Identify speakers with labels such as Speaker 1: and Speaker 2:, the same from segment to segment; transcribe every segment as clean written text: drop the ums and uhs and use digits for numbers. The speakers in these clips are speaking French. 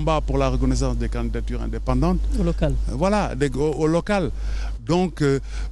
Speaker 1: combat pour la reconnaissance des candidatures indépendantes.
Speaker 2: Au local.
Speaker 1: Voilà, au local. Donc,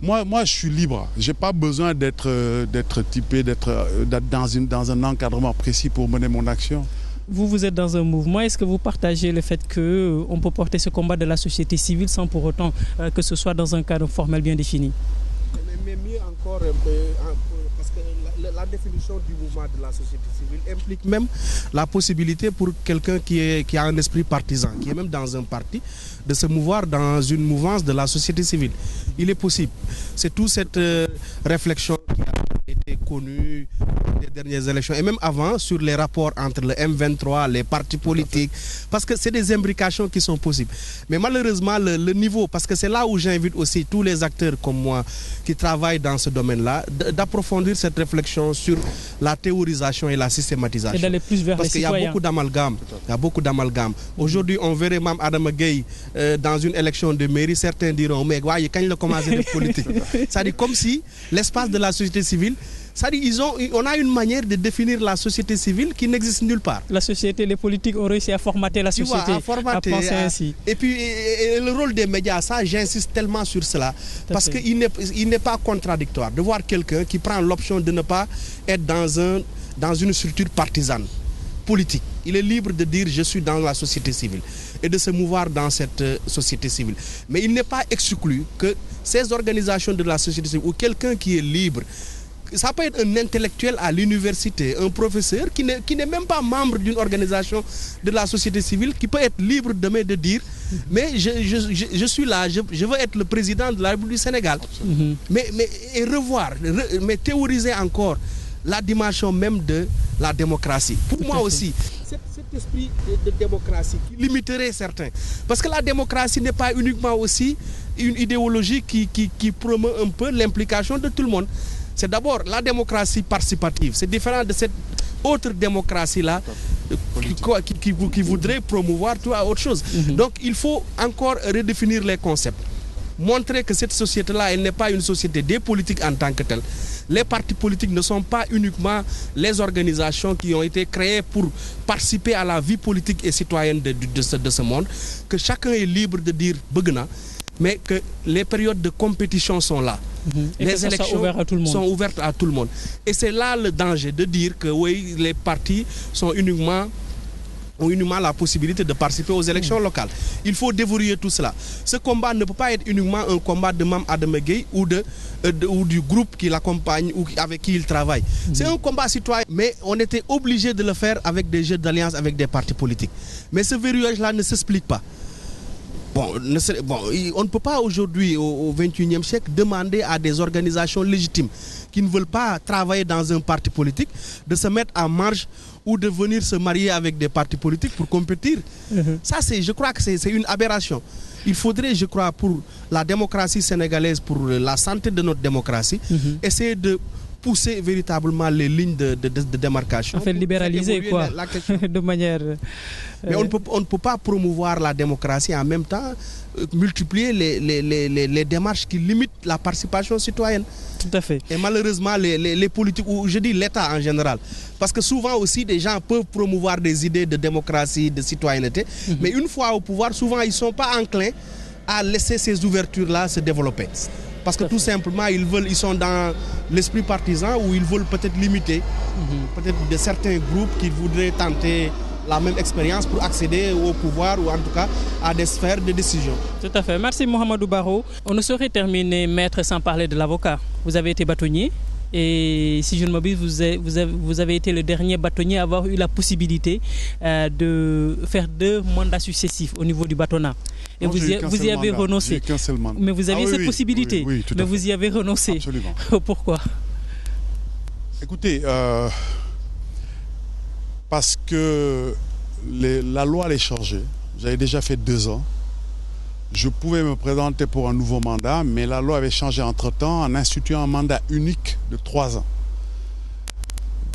Speaker 1: moi, je suis libre. Je n'ai pas besoin d'être typé, d'être dans un encadrement précis pour mener mon action.
Speaker 2: Vous êtes dans un mouvement. Est-ce que vous partagez le fait qu'on peut porter ce combat de la société civile sans pour autant que ce soit dans un cadre formel bien défini?
Speaker 3: Mais mieux encore, parce que la définition du mouvement de la société civile implique même la possibilité pour quelqu'un qui a un esprit partisan, qui est même dans un parti, de se mouvoir dans une mouvance de la société civile. Il est possible. C'est toute cette réflexion qui a été connue des dernières élections et même avant sur les rapports entre le M23, les partis politiques, parce que c'est des imbrications qui sont possibles. Mais malheureusement, le niveau, parce que c'est là où j'invite aussi tous les acteurs comme moi qui travaillent dans ce domaine-là, d'approfondir cette réflexion sur la théorisation et la systématisation.
Speaker 2: Et d'aller plus vers
Speaker 3: parce qu'il y a beaucoup d'amalgames. Il y a beaucoup d'amalgames. Aujourd'hui, on verrait même Adama Gueye dans une élection de mairie, certains diront, mais quand il a commencé de politique. C'est-à-dire comme si l'espace de la société civile, c'est-à-dire on a une manière de définir la société civile qui n'existe nulle part.
Speaker 2: La société, les politiques ont réussi à formater la société, à penser ainsi.
Speaker 3: Et puis le rôle des médias, ça j'insiste tellement sur cela, parce qu'il n'est pas contradictoire de voir quelqu'un qui prend l'option de ne pas être dans une structure partisane, politique. Il est libre de dire je suis dans la société civile et de se mouvoir dans cette société civile. Mais il n'est pas exclu que ces organisations de la société civile ou quelqu'un qui est libre, ça peut être un intellectuel à l'université, un professeur qui n'est même pas membre d'une organisation de la société civile, qui peut être libre demain de dire mais je suis là, je veux être le président de la République du Sénégal. Et revoir, mais théoriser encore la dimension même de la démocratie. Pour moi aussi, cet esprit de démocratie qui limiterait certains. Parce que la démocratie n'est pas uniquement aussi une idéologie qui promeut un peu l'implication de tout le monde. C'est d'abord la démocratie participative. C'est différent de cette autre démocratie-là qui voudrait promouvoir autre chose. Donc il faut encore redéfinir les concepts. Montrer que cette société-là, elle n'est pas une société des politiques en tant que telle. Les partis politiques ne sont pas uniquement les organisations qui ont été créées pour participer à la vie politique et citoyenne de ce monde. Que chacun est libre de dire « Begna », mais que les périodes de compétition sont là. Les élections sont ouvertes à tout le monde. Et c'est là le danger de dire que oui, les partis ont uniquement la possibilité de participer aux élections locales. Il faut déverrouiller tout cela. Ce combat ne peut pas être uniquement un combat de Mme Adama Gueye ou du groupe qui l'accompagne ou avec qui il travaille. C'est un combat citoyen, mais on était obligé de le faire avec des jeux d'alliance avec des partis politiques. Mais ce verrouillage-là ne s'explique pas. On ne peut pas aujourd'hui, au XXIe siècle, demander à des organisations légitimes qui ne veulent pas travailler dans un parti politique de se mettre en marge ou de venir se marier avec des partis politiques pour compétir. Ça, je crois que c'est une aberration. Il faudrait, je crois, pour la démocratie sénégalaise, pour la santé de notre démocratie, essayer de pousser véritablement les lignes de démarcation.
Speaker 2: En fait, libéraliser quoi, de manière...
Speaker 3: Mais on ne peut pas promouvoir la démocratie en même temps multiplier les démarches qui limitent la participation citoyenne.
Speaker 2: Tout à fait.
Speaker 3: Et malheureusement, les politiques, ou je dis l'État en général, parce que souvent aussi des gens peuvent promouvoir des idées de démocratie, de citoyenneté, mais une fois au pouvoir, souvent ils ne sont pas enclins à laisser ces ouvertures-là se développer. Parce que tout simplement, ils sont dans l'esprit partisan où ils veulent peut-être limiter peut-être de certains groupes qui voudraient tenter la même expérience pour accéder au pouvoir ou en tout cas à des sphères de décision.
Speaker 2: Tout à fait. Merci Mohamedou Barrow. On ne saurait terminer, maître, sans parler de l'avocat. Vous avez été bâtonnier et si je ne m'abuse, vous avez été le dernier bâtonnier à avoir eu la possibilité de faire 2 mandats successifs au niveau du bâtonnat. Et
Speaker 1: non,
Speaker 2: vous y avez renoncé. Mais vous aviez cette possibilité.
Speaker 1: Oui,
Speaker 2: mais vous y avez renoncé.
Speaker 1: Absolument.
Speaker 2: Pourquoi?
Speaker 1: Écoutez, parce que la loi allait changer. J'avais déjà fait 2 ans. Je pouvais me présenter pour un nouveau mandat, mais la loi avait changé entre-temps en instituant un mandat unique de 3 ans.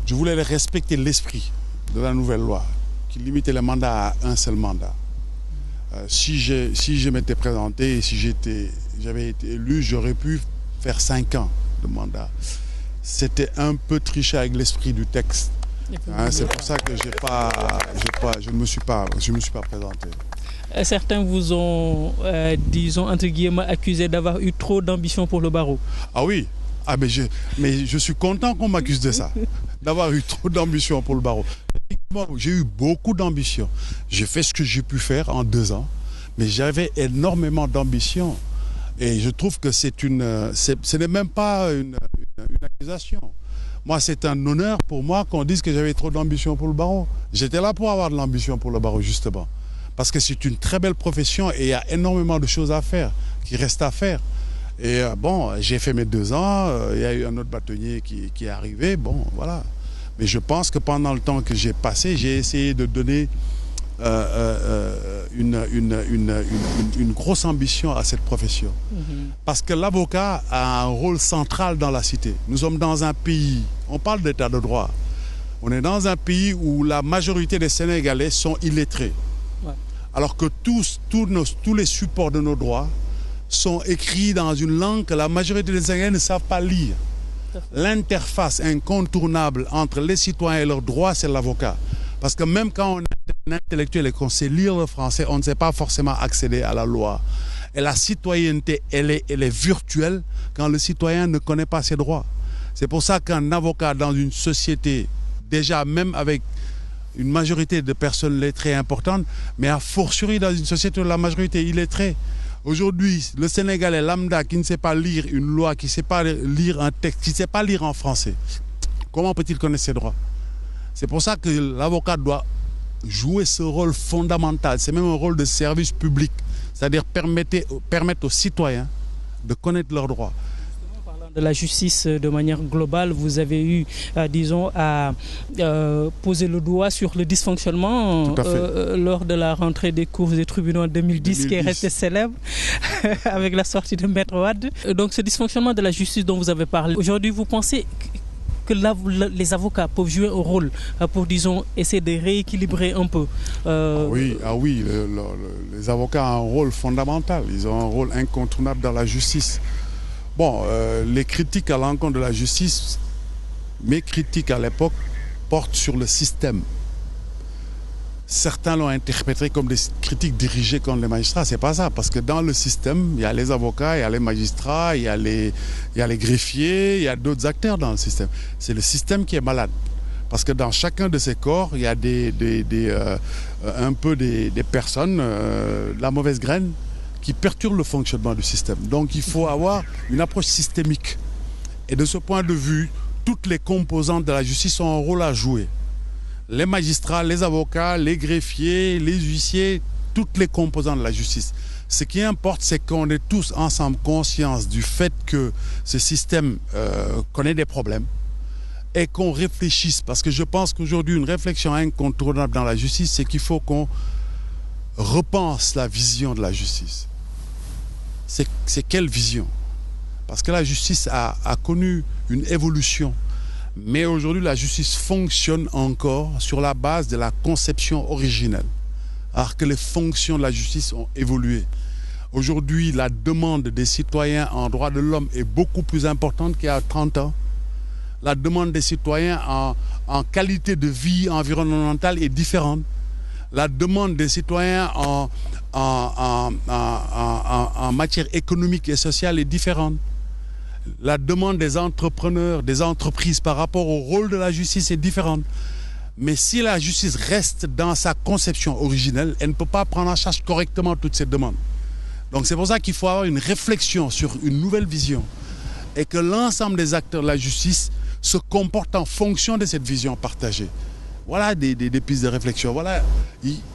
Speaker 1: Je voulais respecter l'esprit de la nouvelle loi, qui limitait le mandat à un seul mandat. Si je m'étais présenté et si j'avais été élu, j'aurais pu faire 5 ans de mandat. C'était un peu tricher avec l'esprit du texte. Hein, c'est pour ça que je ne me suis pas présenté.
Speaker 2: Certains vous ont, disons, entre guillemets, accusé d'avoir eu trop d'ambition pour le barreau.
Speaker 1: Ah oui, mais je suis content qu'on m'accuse de ça, d'avoir eu trop d'ambition pour le barreau. J'ai eu beaucoup d'ambition. J'ai fait ce que j'ai pu faire en 2 ans, mais j'avais énormément d'ambition. Et je trouve que ce n'est même pas une accusation. Moi, c'est un honneur pour moi qu'on dise que j'avais trop d'ambition pour le barreau. J'étais là pour avoir de l'ambition pour le barreau, justement. Parce que c'est une très belle profession et il y a énormément de choses à faire, qui restent à faire. Et bon, j'ai fait mes 2 ans, il y a eu un autre bâtonnier qui est arrivé, bon, voilà. Mais je pense que pendant le temps que j'ai passé, j'ai essayé de donner une grosse ambition à cette profession. Parce que l'avocat a un rôle central dans la cité. Nous sommes dans un pays, on parle d'état de droit, on est dans un pays où la majorité des Sénégalais sont illettrés. Alors que tous les supports de nos droits sont écrits dans une langue que la majorité des Sénégalais ne savent pas lire. L'interface incontournable entre les citoyens et leurs droits, c'est l'avocat. Parce que même quand on est un intellectuel et qu'on sait lire le français, on ne sait pas forcément accéder à la loi. Et la citoyenneté, elle est virtuelle quand le citoyen ne connaît pas ses droits. C'est pour ça qu'un avocat dans une société, déjà même avec une majorité de personnes lettrées importantes, mais a fortiori dans une société où la majorité est illettrée. Aujourd'hui, le Sénégalais lambda qui ne sait pas lire une loi, qui ne sait pas lire un texte, qui ne sait pas lire en français, comment peut-il connaître ses droits? C'est pour ça que l'avocat doit jouer ce rôle fondamental. C'est même un rôle de service public, c'est-à-dire permettre aux citoyens de connaître leurs droits.
Speaker 2: De la justice de manière globale, vous avez eu, disons, à poser le doigt sur le dysfonctionnement lors de la rentrée des cours des tribunaux en 2010, qui est resté célèbre avec la sortie de Maître Wade. Donc ce dysfonctionnement de la justice dont vous avez parlé, aujourd'hui vous pensez que les avocats peuvent jouer un rôle pour, disons, essayer de rééquilibrer un peu
Speaker 1: Oui, les avocats ont un rôle fondamental, ils ont un rôle incontournable dans la justice. Bon, les critiques à l'encontre de la justice, mes critiques à l'époque portent sur le système. Certains l'ont interprété comme des critiques dirigées contre les magistrats. C'est pas ça, parce que dans le système, il y a les avocats, il y a les magistrats, il y a les greffiers, il y a d'autres acteurs dans le système. C'est le système qui est malade. Parce que dans chacun de ces corps, il y a un peu des personnes, la mauvaise graine, qui perturbe le fonctionnement du système. Donc il faut avoir une approche systémique. Et de ce point de vue, toutes les composantes de la justice ont un rôle à jouer. Les magistrats, les avocats, les greffiers, les huissiers, toutes les composantes de la justice. Ce qui importe, c'est qu'on ait tous ensemble conscience du fait que ce système connaît des problèmes et qu'on réfléchisse. Parce que je pense qu'aujourd'hui, une réflexion incontournable dans la justice, c'est qu'il faut qu'on repense la vision de la justice. C'est quelle vision? Parce que la justice a connu une évolution. Mais aujourd'hui, la justice fonctionne encore sur la base de la conception originelle. Alors que les fonctions de la justice ont évolué. Aujourd'hui, la demande des citoyens en droits de l'homme est beaucoup plus importante qu'il y a 30 ans. La demande des citoyens en qualité de vie environnementale est différente. La demande des citoyens en matière économique et sociale est différente. La demande des entrepreneurs, des entreprises par rapport au rôle de la justice est différente. Mais si la justice reste dans sa conception originelle, elle ne peut pas prendre en charge correctement toutes ces demandes. Donc c'est pour ça qu'il faut avoir une réflexion sur une nouvelle vision et que l'ensemble des acteurs de la justice se comportent en fonction de cette vision partagée. Voilà des pistes de réflexion. Voilà,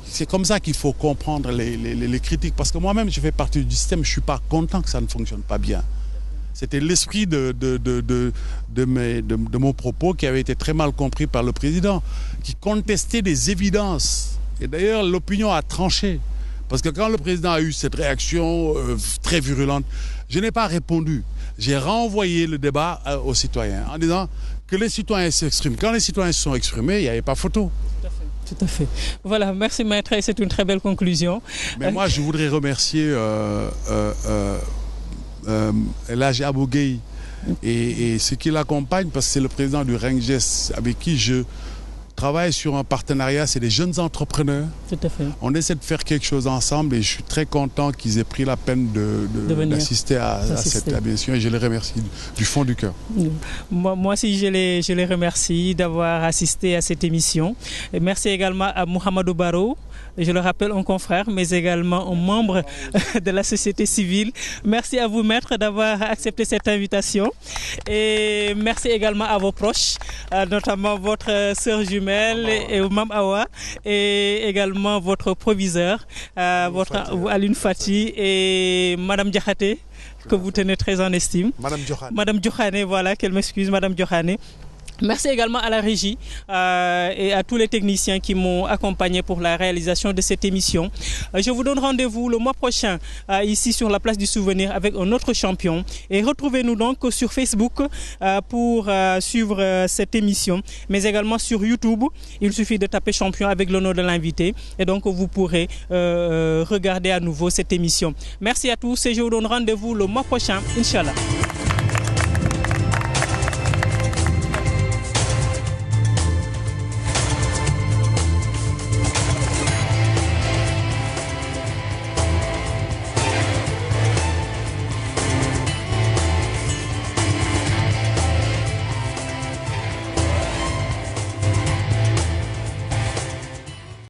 Speaker 1: c'est comme ça qu'il faut comprendre les critiques. Parce que moi-même, je fais partie du système, je ne suis pas content que ça ne fonctionne pas bien. C'était l'esprit de mon propos qui avait été très mal compris par le président, qui contestait des évidences. Et d'ailleurs, l'opinion a tranché. Parce que quand le président a eu cette réaction très virulente, je n'ai pas répondu. J'ai renvoyé le débat aux citoyens en disant que les citoyens s'expriment. Quand les citoyens se sont exprimés, il n'y avait pas photo.
Speaker 2: Tout à fait. Voilà, merci maître, c'est une très belle conclusion.
Speaker 1: Mais moi, je voudrais remercier Elhadji Abou Gueye et ceux qui l'accompagnent, parce que c'est le président du RENGES avec qui je travaille sur un partenariat, c'est des jeunes entrepreneurs.
Speaker 2: Tout à fait.
Speaker 1: On essaie de faire quelque chose ensemble et je suis très content qu'ils aient pris la peine d'assister à cette émission et je les remercie du fond du cœur.
Speaker 2: Moi aussi, je les remercie d'avoir assisté à cette émission. Et merci également à Mouhamadou Barrow. Je le rappelle, un confrère, mais également un membre de la société civile. Merci à vous, maître, d'avoir accepté cette invitation. Et merci également à vos proches, notamment votre sœur jumelle, et Mme Awa, et également votre proviseur, Aline Fati et Mme Diakhaté, que vous tenez très en estime. Madame Diokhane, voilà, qu'elle m'excuse, Madame Diokhane. Merci également à la régie et à tous les techniciens qui m'ont accompagné pour la réalisation de cette émission. Je vous donne rendez-vous le mois prochain ici sur la place du Souvenir avec un autre champion. Et retrouvez-nous donc sur Facebook pour suivre cette émission, mais également sur YouTube. Il suffit de taper champion avec le nom de l'invité et donc vous pourrez regarder à nouveau cette émission. Merci à tous et je vous donne rendez-vous le mois prochain, Inch'Allah.